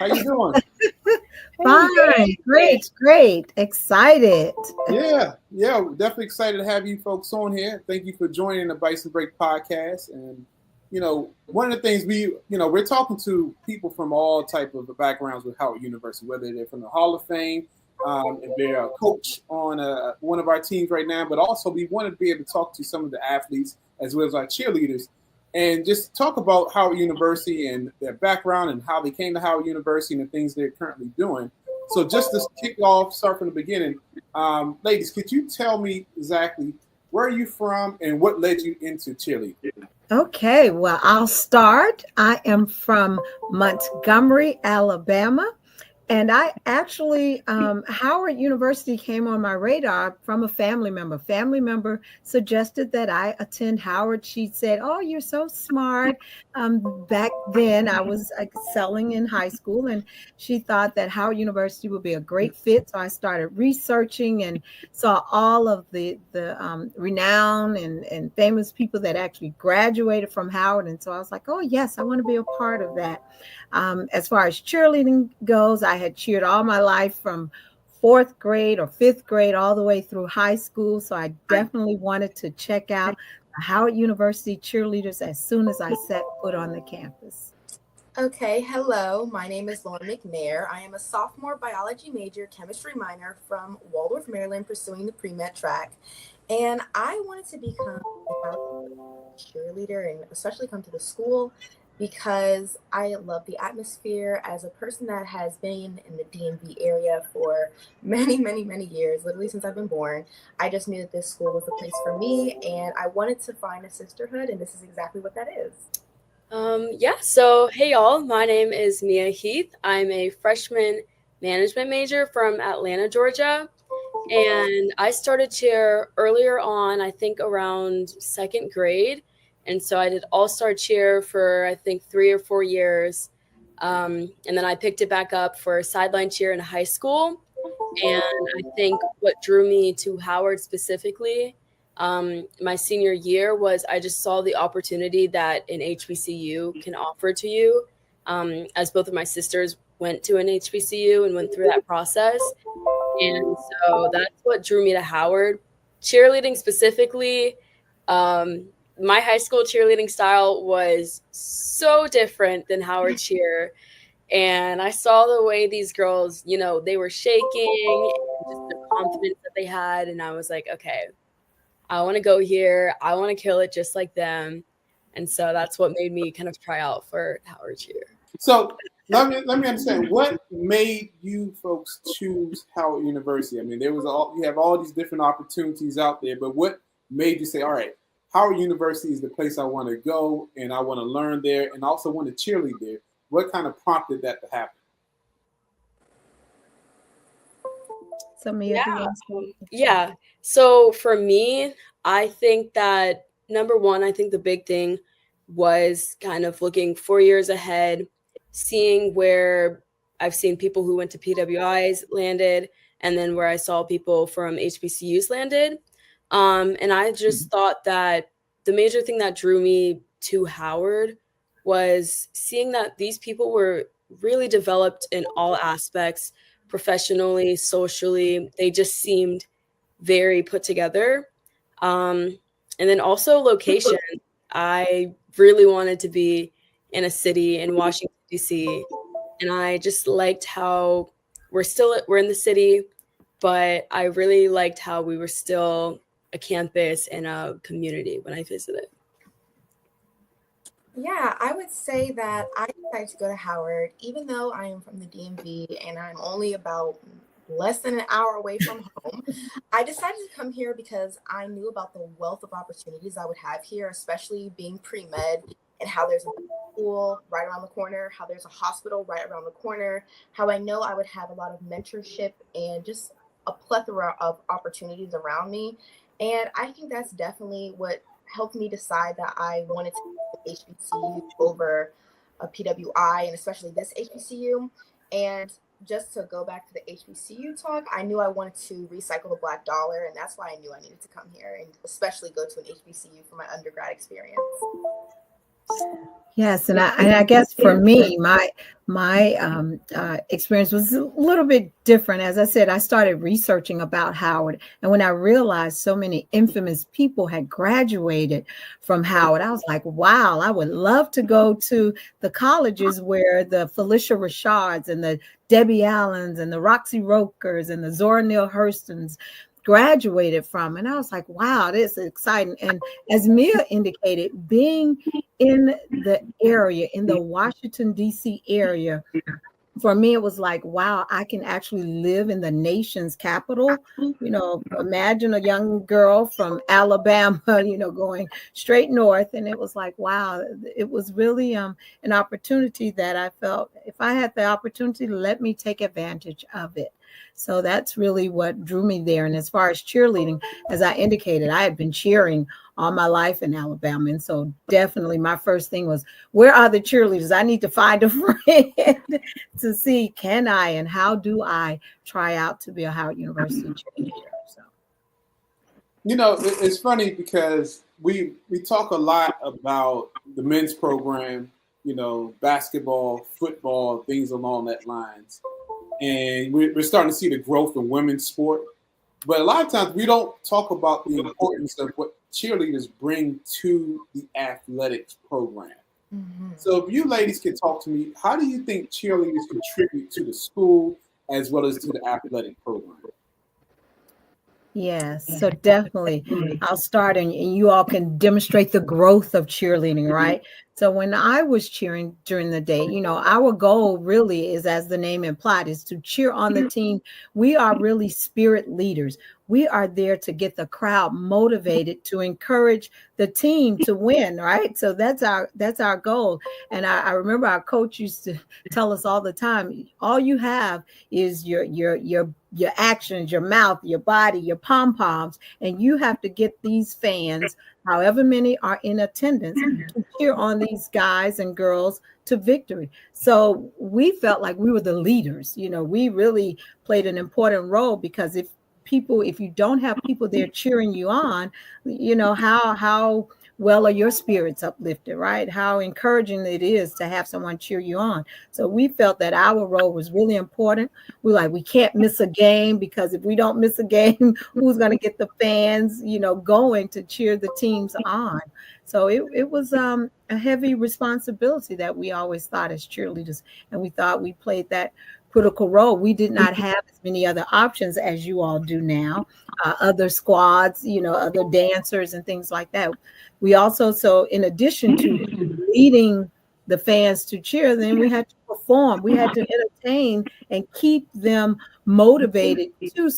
How you doing? Fine. Great. Excited. Yeah, we're definitely excited to have you folks on here. Thank you for joining the Bison Break podcast. And one of the things we're talking to people from all type of backgrounds with Howard University, whether they're from the Hall of Fame, if they're a coach on one of our teams right now, but also we want to be able to talk to some of the athletes as well as our cheerleaders, and just talk about Howard University and their background and how they came to Howard University and the things they're currently doing. So just to kick off, start from the beginning, ladies, could you tell me exactly where are you from and what led you into cheerleading? Okay, well, I'll start. I am from Montgomery, Alabama. And I actually, Howard University came on my radar from a family member. Family member suggested that I attend Howard. She said, "Oh, you're so smart." Back then, I was excelling in high school, and she thought that Howard University would be a great fit. So I started researching and saw all of the renowned and famous people that actually graduated from Howard. And so I was like, "Oh, yes, I want to be a part of that." As far as cheerleading goes, I had cheered all my life from fourth grade or fifth grade all the way through high school. So I definitely wanted to check out the Howard University cheerleaders as soon as I set foot on the campus. Okay, hello. My name is Lauren McNair. I am a sophomore biology major, chemistry minor from Waldorf, Maryland, pursuing the pre-med track. And I wanted to become a cheerleader and especially come to the school because I love the atmosphere. As a person that has been in the DMV area for many, many, many years, literally since I've been born, I just knew that this school was the place for me, and I wanted to find a sisterhood, and this is exactly what that is. So hey y'all, my name is Heath. I'm a freshman management major from Atlanta, Georgia. And I started cheer earlier on, I think around second grade. And so I did all-star cheer for, I think, 3 or 4 years. And then I picked it back up for sideline cheer in high school. And I think what drew me to Howard specifically, my senior year, was I just saw the opportunity that an HBCU can offer to you, as both of my sisters went to an HBCU and went through that process. And so that's what drew me to Howard. Cheerleading specifically, my high school cheerleading style was so different than Howard cheer. And I saw the way these girls, they were shaking and just the confidence that they had. And I was like, okay, I want to go here. I want to kill it just like them. And so that's what made me kind of try out for Howard cheer. So let me understand, what made you folks choose Howard University? I mean, you have all these different opportunities out there, but what made you say, all right, Howard University is the place I want to go and I want to learn there and also want to cheerlead there? What kind of prompted that to happen? Yeah. So for me, I think that number one, I think the big thing was kind of looking 4 years ahead, seeing where I've seen people who went to PWIs landed, and then where I saw people from HBCUs landed. And I just thought that the major thing that drew me to Howard was seeing that these people were really developed in all aspects, professionally, socially. They just seemed very put together. And then also location. I really wanted to be in a city in Washington, D.C. And I just liked how we're in the city, but I really liked how we were still a campus and a community when I visited. Yeah, I would say that I decided to go to Howard, even though I am from the DMV and I'm only about less than an hour away from home. I decided to come here because I knew about the wealth of opportunities I would have here, especially being pre-med, and how there's a school right around the corner, how there's a hospital right around the corner, how I know I would have a lot of mentorship and just a plethora of opportunities around me. And I think that's definitely what helped me decide that I wanted to go to HBCU over a PWI, and especially this HBCU. And just to go back to the HBCU talk, I knew I wanted to recycle the Black dollar, and that's why I knew I needed to come here and especially go to an HBCU for my undergrad experience. Yes, and I guess for me, my experience was a little bit different. As I said, I started researching about Howard, and when I realized so many infamous people had graduated from Howard, I was like, "Wow, I would love to go to the colleges where the Felicia Rashards and the Debbie Allens and the Roxy Rokers and the Zora Neale Hurstons graduated from." And I was like, "Wow, this is exciting." And as Mia indicated, being in the area, in the Washington, D.C. area, for me, it was like, wow, I can actually live in the nation's capital. Imagine a young girl from Alabama, going straight north. And it was like, wow, it was really an opportunity that I felt if I had the opportunity, let me take advantage of it. So that's really what drew me there. And as far as cheerleading, as I indicated, I had been cheering all my life in Alabama. And so definitely my first thing was, where are the cheerleaders? I need to find a friend to see, can I and how do I try out to be a Howard University cheerleader? So, it's funny because we talk a lot about the men's program, basketball, football, things along that lines. And we're starting to see the growth in women's sport. But a lot of times we don't talk about the importance of what cheerleaders bring to the athletics program. Mm-hmm. So if you ladies can talk to me, how do you think cheerleaders contribute to the school as well as to the athletic program? Yes, so definitely I'll start and you all can demonstrate the growth of cheerleading, right? So when I was cheering during the day, our goal really is, as the name implied, is to cheer on the team. We are really spirit leaders. We are there to get the crowd motivated, to encourage the team to win, right? So that's our goal. And I remember our coach used to tell us all the time, all you have is your actions, your mouth, your body, your pom-poms, and you have to get these fans, however many are in attendance, to cheer on these guys and girls to victory. So we felt like we were the leaders. We really played an important role, because if you don't have people there cheering you on, how well are your spirits uplifted, right? How encouraging it is to have someone cheer you on. So we felt that our role was really important. We can't miss a game, because if we don't miss a game, who's going to get the fans, going to cheer the teams on? So it was a heavy responsibility that we always thought as cheerleaders, and we thought we played that critical role. We did not have as many other options as you all do now, other squads, other dancers and things like that. We also, so in addition to leading the fans to cheer, then we had to perform. We had to entertain and keep them motivated to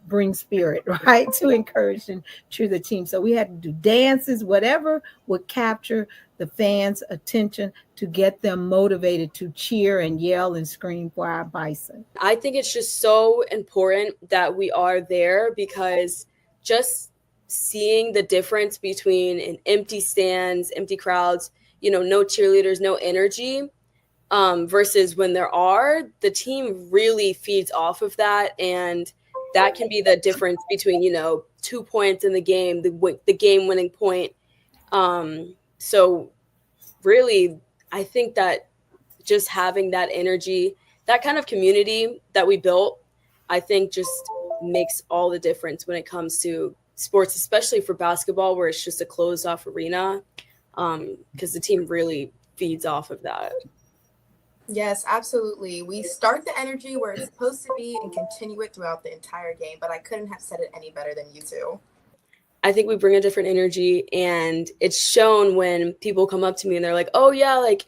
bring spirit, right? To encourage and cheer the team. So we had to do dances, whatever would capture the fans' attention to get them motivated to cheer and yell and scream for our Bison. I think it's just so important that we are there, because just seeing the difference between an empty stands, empty crowds, no cheerleaders, no energy, versus when there are, the team really feeds off of that. And that can be the difference between, 2 points in the game, the game winning point. So really, I think that just having that energy, that kind of community that we built, I think just makes all the difference when it comes to sports, especially for basketball, where it's just a closed off arena, because the team really feeds off of that. Yes, absolutely. We start the energy where it's supposed to be and continue it throughout the entire game, but I couldn't have said it any better than you two. I think we bring a different energy, and it's shown when people come up to me and they're like, oh yeah, like,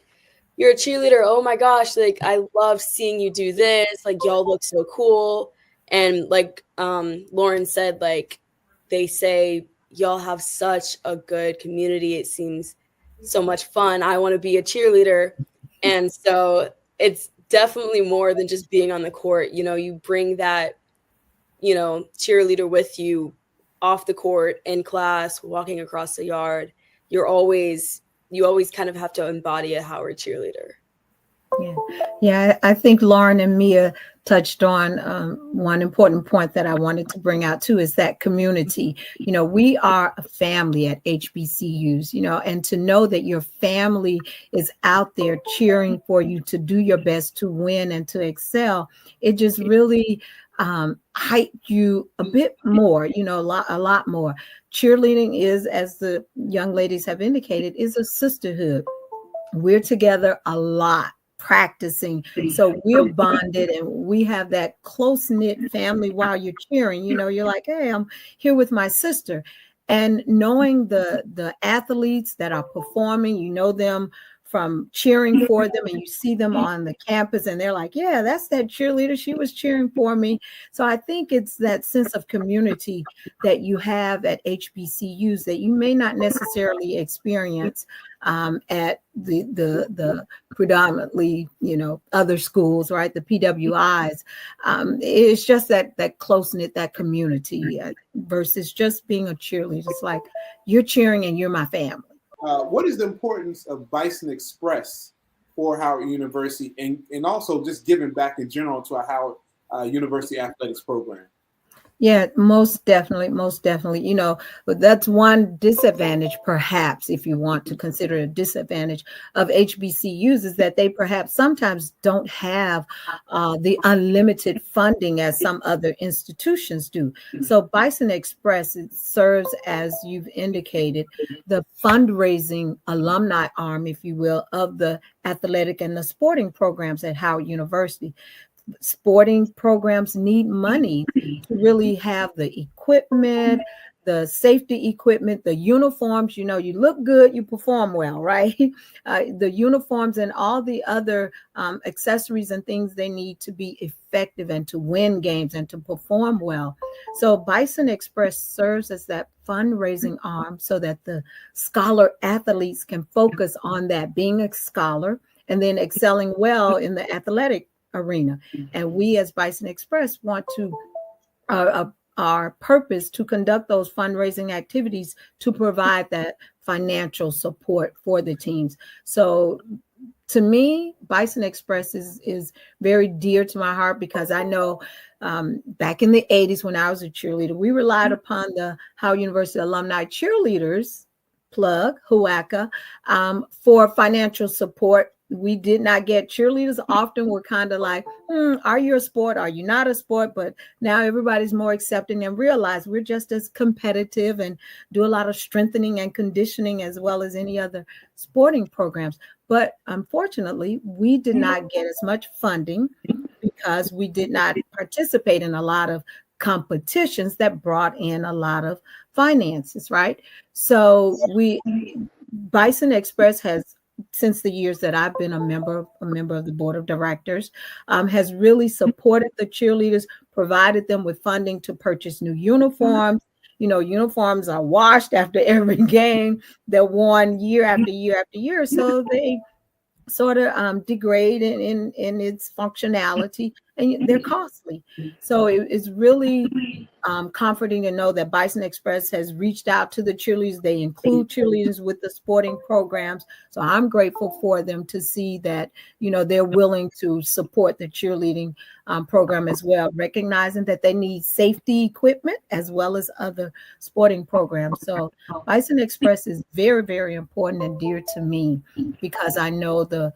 you're a cheerleader. Oh my gosh. Like, I love seeing you do this. Like, y'all look so cool. And like Lauren said, like, they say y'all have such a good community. It seems so much fun. I want to be a cheerleader. And so it's definitely more than just being on the court. You bring that, cheerleader with you off the court, in class, walking across the yard. You always kind of have to embody a Howard cheerleader. Yeah, I think Lauren and Mia touched on one important point that I wanted to bring out too, is that community. We are a family at HBCUs, and to know that your family is out there cheering for you to do your best to win and to excel, it just really hype you a bit more, a lot more. Cheerleading is, as the young ladies have indicated, is a sisterhood. We're together a lot practicing, so we're bonded and we have that close-knit family. While you're cheering, you're like, hey, I'm here with my sister. And knowing the athletes that are performing, them from cheering for them, and you see them on the campus and they're like, yeah, that's that cheerleader, she was cheering for me. So I think it's that sense of community that you have at HBCUs that you may not necessarily experience at the predominantly, other schools, right? The PWIs. It's just that close-knit, that community versus just being a cheerleader. It's like you're cheering and you're my family. What is the importance of Bison Express for Howard University, and also just giving back in general to our Howard University athletics program? Yeah, most definitely. But that's one disadvantage, perhaps, if you want to consider a disadvantage of HBCUs, is that they perhaps sometimes don't have the unlimited funding as some other institutions do. So Bison Express, it serves, as you've indicated, the fundraising alumni arm, if you will, of the athletic and the sporting programs at Howard University. Sporting programs need money to really have the equipment, the safety equipment, the uniforms. You look good, you perform well, right? The uniforms and all the other accessories and things they need to be effective and to win games and to perform well. So Bison Express serves as that fundraising arm so that the scholar athletes can focus on that, being a scholar and then excelling well in the athletic arena. And we as Bison Express want to our purpose to conduct those fundraising activities to provide that financial support for the teams. So to me, Bison Express is very dear to my heart, because I know back in the 80s when I was a cheerleader, we relied upon the Howard University alumni cheerleaders, plug HUACA, for financial support. We did not get cheerleaders. Often we're kind of like, are you a sport? Are you not a sport? But now everybody's more accepting and realize we're just as competitive and do a lot of strengthening and conditioning as well as any other sporting programs. But unfortunately, we did not get as much funding because we did not participate in a lot of competitions that brought in a lot of finances, right? So Bison Express has, since the years that I've been a member of the board of directors, has really supported the cheerleaders, provided them with funding to purchase new uniforms. Uniforms are washed after every game. They're worn year after year after year. So they sort of degrade in its functionality, and they're costly. So it's really comforting to know that Bison Express has reached out to the cheerleaders. They include cheerleaders with the sporting programs. So I'm grateful for them to see that, they're willing to support the cheerleading program as well, recognizing that they need safety equipment as well as other sporting programs. So Bison Express is very, very important and dear to me, because I know the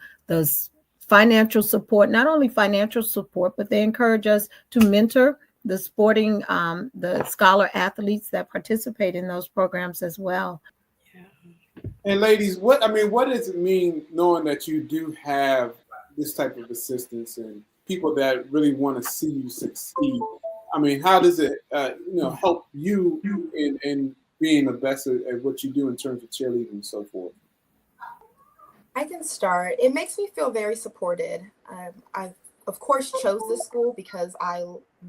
financial support, not only financial support, but they encourage us to mentor the sporting, the scholar athletes that participate in those programs as well. And ladies, what does it mean knowing that you do have this type of assistance and people that really want to see you succeed? How does it, help you in being the best at what you do in terms of cheerleading and so forth? I can start. It makes me feel very supported. I, of course, chose this school because I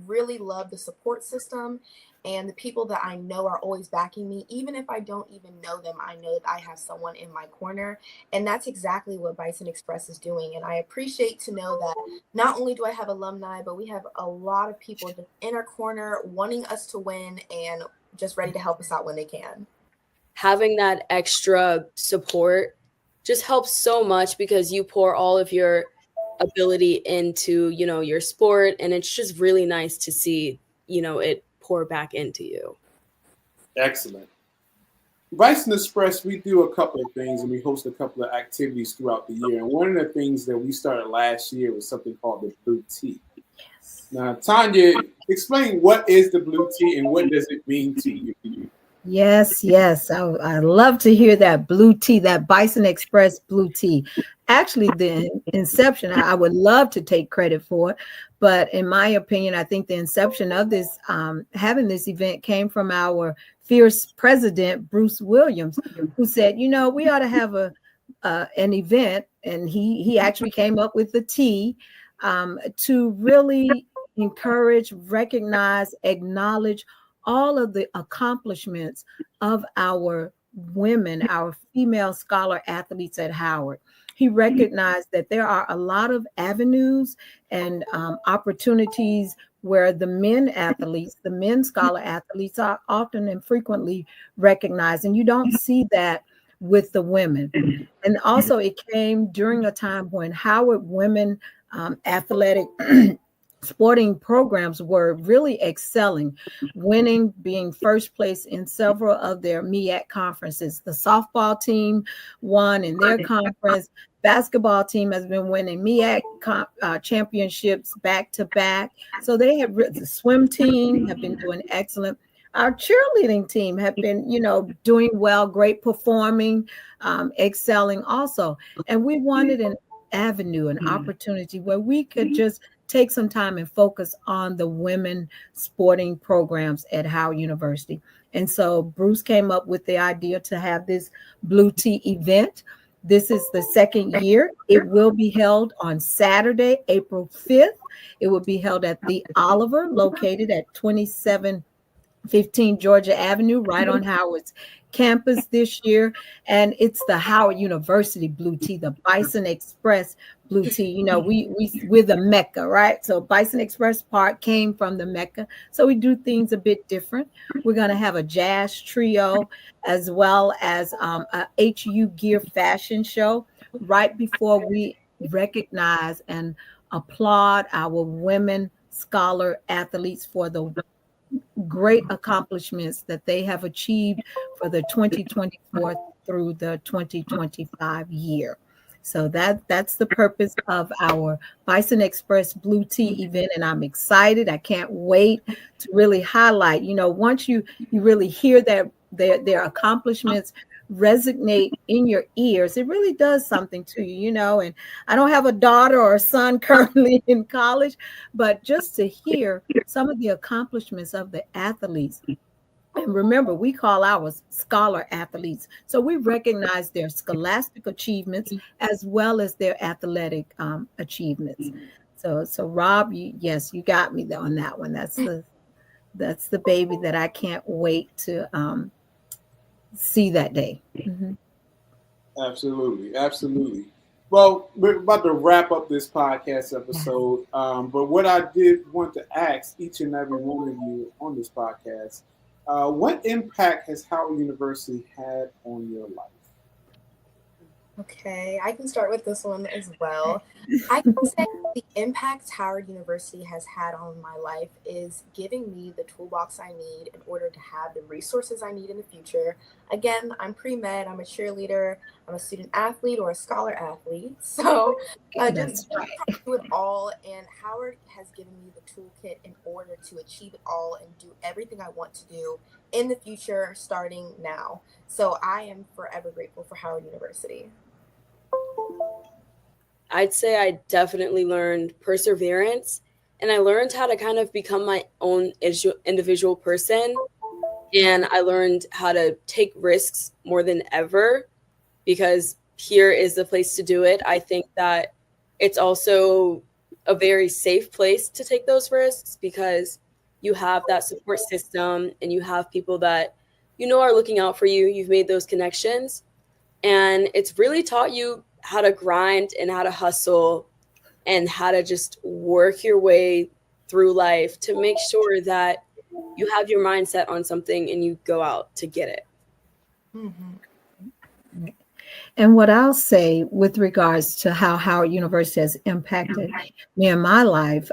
really love the support system, and the people that I know are always backing me. Even if I don't even know them, I know that I have someone in my corner, and that's exactly what Bison Express is doing. And I appreciate to know that not only do I have alumni, but we have a lot of people just in our corner wanting us to win and just ready to help us out when they can. Having that extra support just helps so much, because you pour all of your ability into, your sport. And it's just really nice to see, it pour back into you. Excellent. Bison Express, we do a couple of things and we host a couple of activities throughout the year. And one of the things that we started last year was something called the Blue Tea. Yes. Now, Tonya, explain what is the Blue Tea and what does it mean to you? Yes. I love to hear that Blue Tea, that Bison Express Blue Tea. Actually, the inception, I would love to take credit for it. But in my opinion, I think the inception of this, having this event came from our fierce president, Bruce Williams, who said, we ought to have an event. And he actually came up with the T to really encourage, recognize, acknowledge all of the accomplishments of our women, our female scholar athletes at Howard. He recognized that there are a lot of avenues and opportunities where the men athletes, the men scholar athletes are often and frequently recognized. And you don't see that with the women. And also it came during a time when Howard women athletic sporting programs were really excelling, winning, being first place in several of their MEAC conferences. The softball team won in their conference. Basketball team has been winning MEAC championships back to back. So they have, the swim team have been doing excellent. Our cheerleading team have been, doing well, great performing, excelling also. And we wanted an avenue, an opportunity where we could just take some time and focus on the women sporting programs at Howard University. And so Bruce came up with the idea to have this Blue Tea event. This is the second year. It will be held on Saturday, April 5th. It will be held at the Oliver, located at 2715 Georgia Avenue, right on Howard's campus this year. And it's the Howard University Blue Tea, the Bison Express Blue Tea. We're the Mecca, right? So Bison Express Park came from the Mecca. So we do things a bit different. We're going to have a jazz trio as well as a HU gear fashion show right before we recognize and applaud our women scholar athletes for the great accomplishments that they have achieved for the 2024 through the 2025 year. So that's the purpose of our Bison Express Blue Tea event, and I'm excited. I can't wait to really highlight. Once you really hear that their accomplishments resonate in your ears, it really does something to you, and I don't have a daughter or a son currently in college, but just to hear some of the accomplishments of the athletes. And remember, we call ours scholar athletes. So we recognize their scholastic achievements as well as their athletic achievements. So Rob, you got me on that one. That's the baby that I can't wait to see that day. Mm-hmm. Absolutely. Well, we're about to wrap up this podcast episode, but what I did want to ask each and every one of you on this podcast, what impact has Howard University had on your life? Okay, I can start with this one as well. I can say the impact Howard University has had on my life is giving me the toolbox I need in order to have the resources I need in the future. Again, I'm pre-med, I'm a cheerleader, I'm a student athlete or a scholar athlete. So just do it all. And Howard has given me the toolkit in order to achieve it all and do everything I want to do in the future, starting now. So I am forever grateful for Howard University. I'd say I definitely learned perseverance, and I learned how to kind of become my own individual person. And I learned how to take risks more than ever, because here is the place to do it. I think that it's also a very safe place to take those risks because you have that support system and you have people that are looking out for you. You've made those connections, and it's really taught you how to grind and how to hustle and how to just work your way through life to make sure that you have your mindset on something and you go out to get it. Mm-hmm. And what I'll say with regards to how Howard University has impacted me in my life,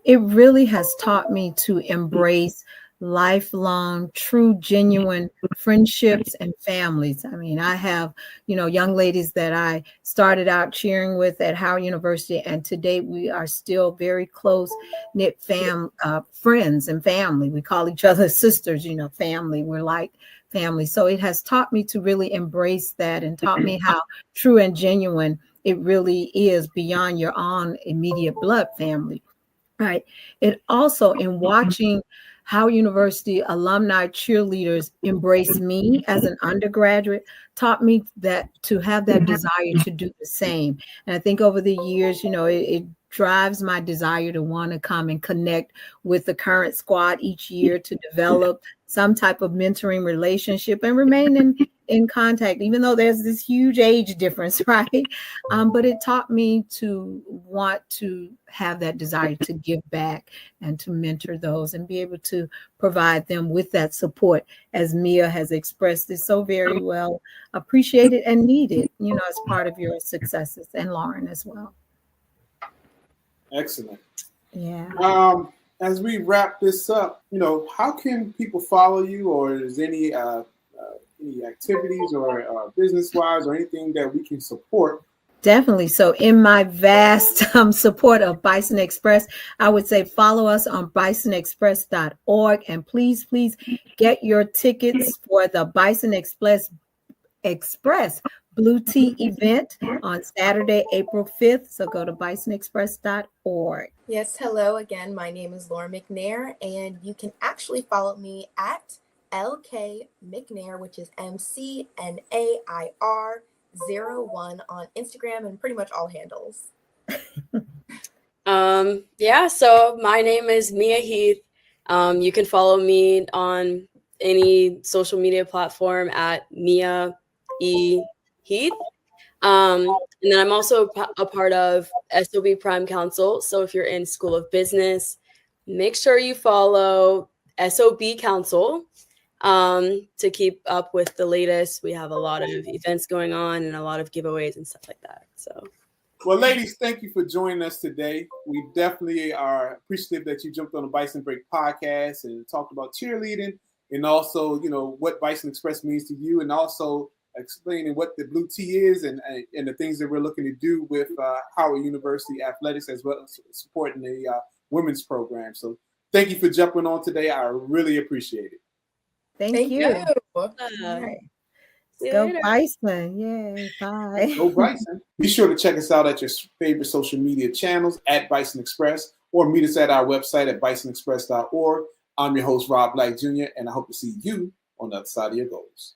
it really has taught me to embrace lifelong, true, genuine friendships and families. I mean, I have, young ladies that I started out cheering with at Howard University, and today we are still very close knit friends and family. We call each other sisters, family. We're like family. So it has taught me to really embrace that and taught me how true and genuine it really is beyond your own immediate blood family. Right. It also, in watching Howard University alumni cheerleaders embrace me as an undergraduate, taught me that to have that desire to do the same. And I think over the years, it drives my desire to want to come and connect with the current squad each year to develop some type of mentoring relationship and remain in contact, even though there's this huge age difference, right? But it taught me to want to have that desire to give back and to mentor those and be able to provide them with that support, as Mia has expressed it so very well, appreciated and needed, as part of your successes, and Lauren as well. Excellent. Yeah. As we wrap this up, how can people follow you, or is any activities or business-wise or anything that we can support? Definitely. So in my vast support of Bison Express, I would say follow us on bisonexpress.org, and please get your tickets for the Bison Express Blue Tea event on Saturday, April 5th. So go to bisonexpress.org. Yes, hello again. My name is Laura McNair, and you can actually follow me at LK McNair, which is McNair01 on Instagram and pretty much all handles. So my name is Mia Heath. You can follow me on any social media platform at Mia E. Heath. And then I'm also a part of SOB Prime Council. So if you're in School of Business, make sure you follow SOB Council to keep up with the latest. We have a lot of events going on and a lot of giveaways and stuff like that. So, well, ladies, thank you for joining us today. We definitely are appreciative that you jumped on the Bison Break podcast and talked about cheerleading, and also, what Bison Express means to you, and also explaining what the Blue Tea is and the things that we're looking to do with Howard University athletics, as well as supporting the women's program. So thank you for jumping on today. I really appreciate it. Thank you. Right. Go Bison. Yay. Bye. Go Bison. Be sure to check us out at your favorite social media channels at Bison Express, or meet us at our website at bisonexpress.org. I'm your host, Rob Black Jr., and I hope to see you on the other side of your goals.